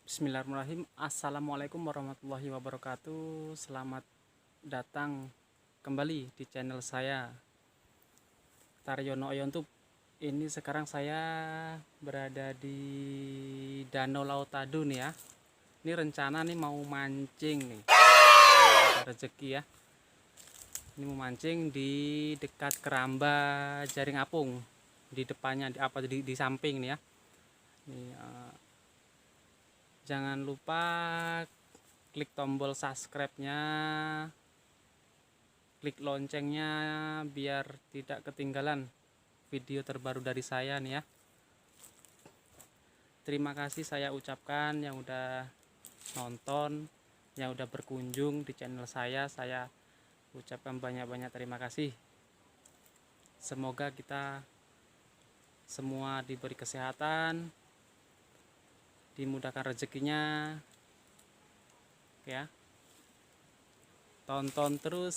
Bismillahirrahmanirrahim. Assalamualaikum warahmatullahi wabarakatuh. Selamat datang kembali di channel saya, Taryono Youtube. Ini sekarang saya berada di Danau Lautadu nih ya. Ini rencana nih mau mancing nih. Ada rezeki ya. Ini mau mancing di dekat Keramba Jaring Apung. Di depannya di samping nih ya. Ini jangan lupa klik tombol subscribe-nya, klik loncengnya biar tidak ketinggalan video terbaru dari saya nih ya. Terima kasih saya ucapkan yang udah nonton, yang udah berkunjung di channel saya ucapkan banyak-banyak terima kasih. Semoga kita semua diberi kesehatan, dimudahkan rezekinya ya. Tonton terus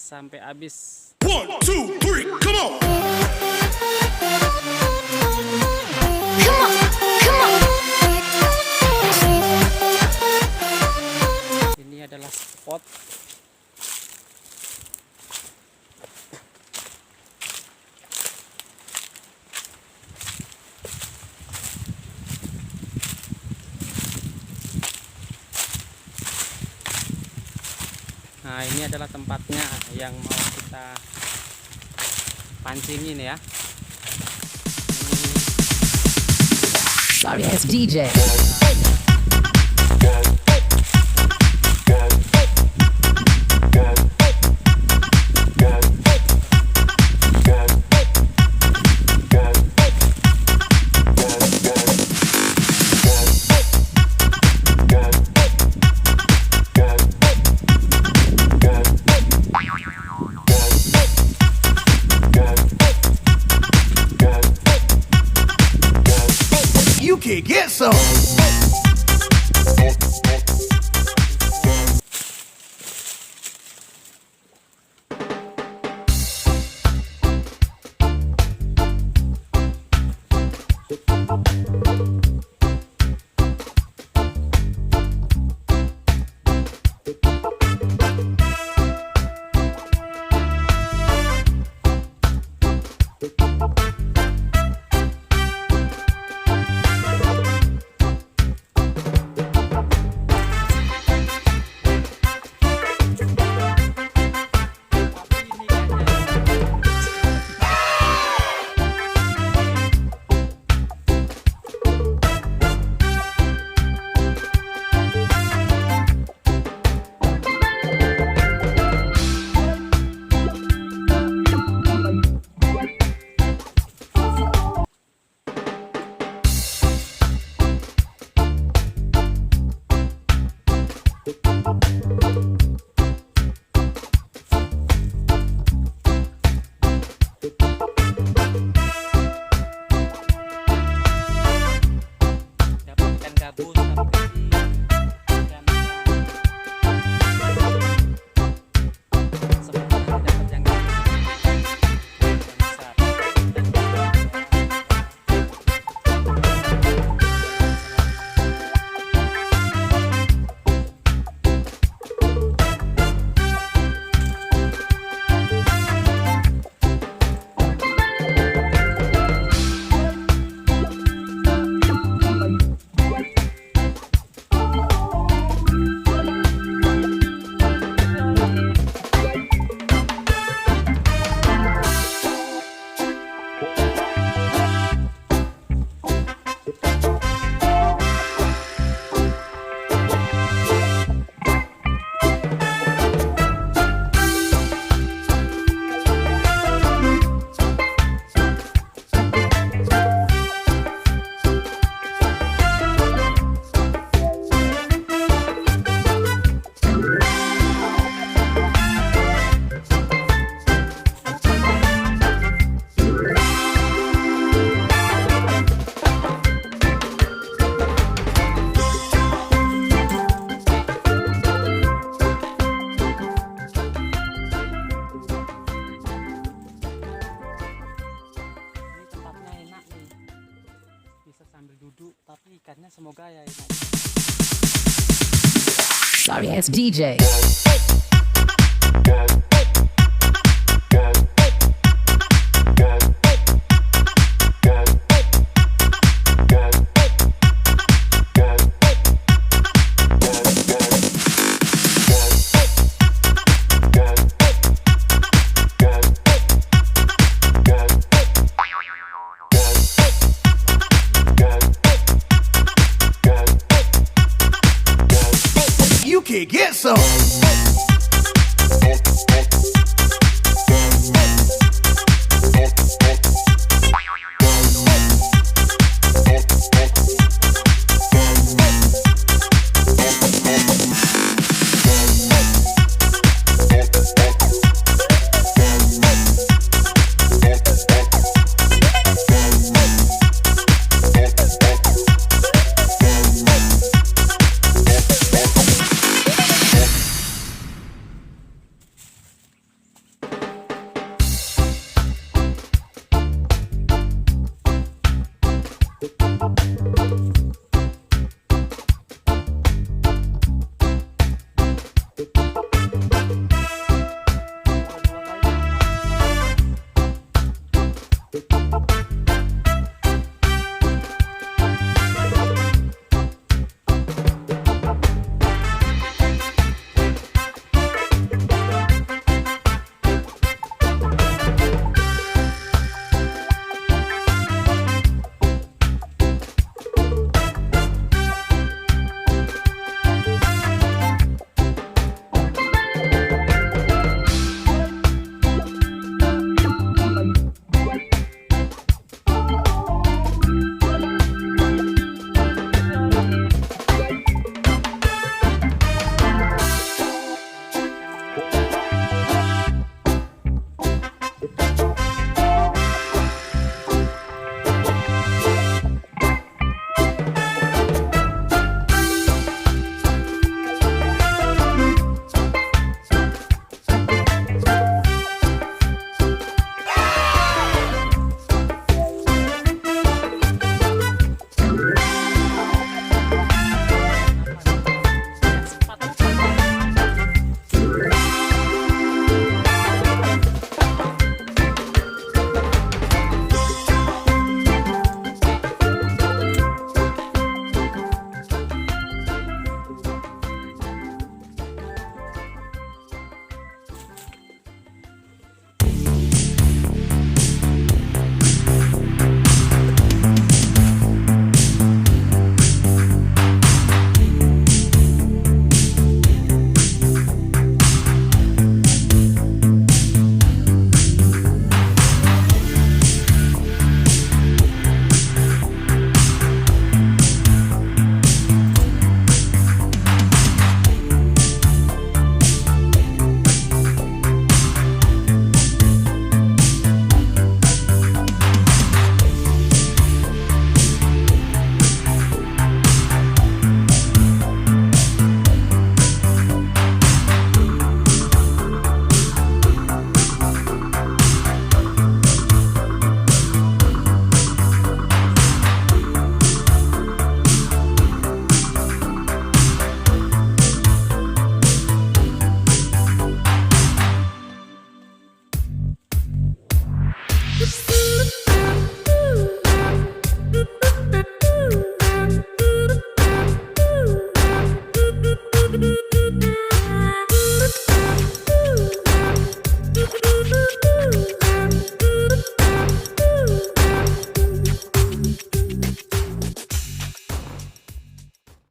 sampai habis. 1, 2, 3, come on! Ini adalah spot Nah, ini adalah tempatnya yang mau kita pancingin ya. Sorry, it's DJ. You can get some! Dapat ikan gabus tapi ikan sebenarnya dapat yang besar. tapi ikannya semoga ya enak. Sorry ass DJ. You can get some. Thank you.